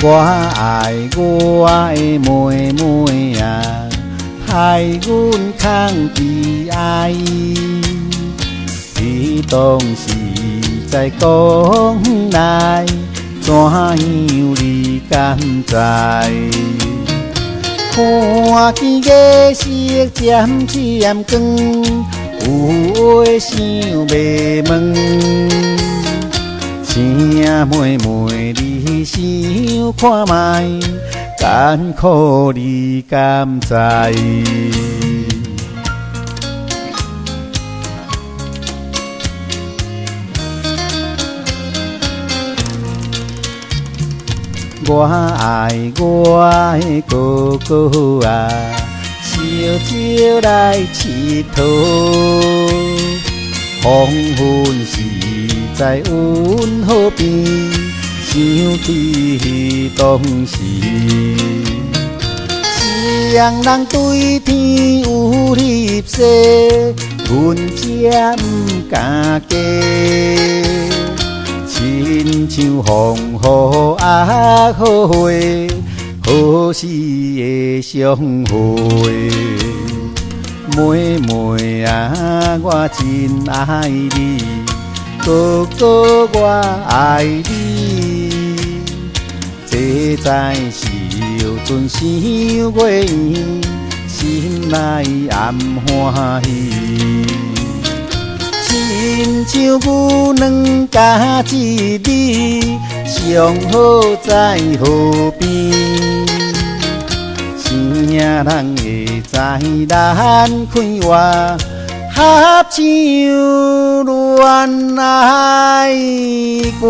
我爱我的妹妹啊，害阮空悲哀。你当时在讲来，怎样你敢知？看见月色渐渐光，有话想要问，请妹妹你想看卖，艰苦你敢知？我爱我的哥哥啊，烧酒来佚佗。黄昏时在阮河边，想起当时。谁人对天有立誓，阮才不敢假。亲像风雨啊，好花，何时会相会？妹妹啊，我真爱你，哥哥我爱你。这在是有阵想月圆，心内暗欢喜。亲像牛郎甲一日，上好在河边。谁人会知咱开话，合唱恋爱歌？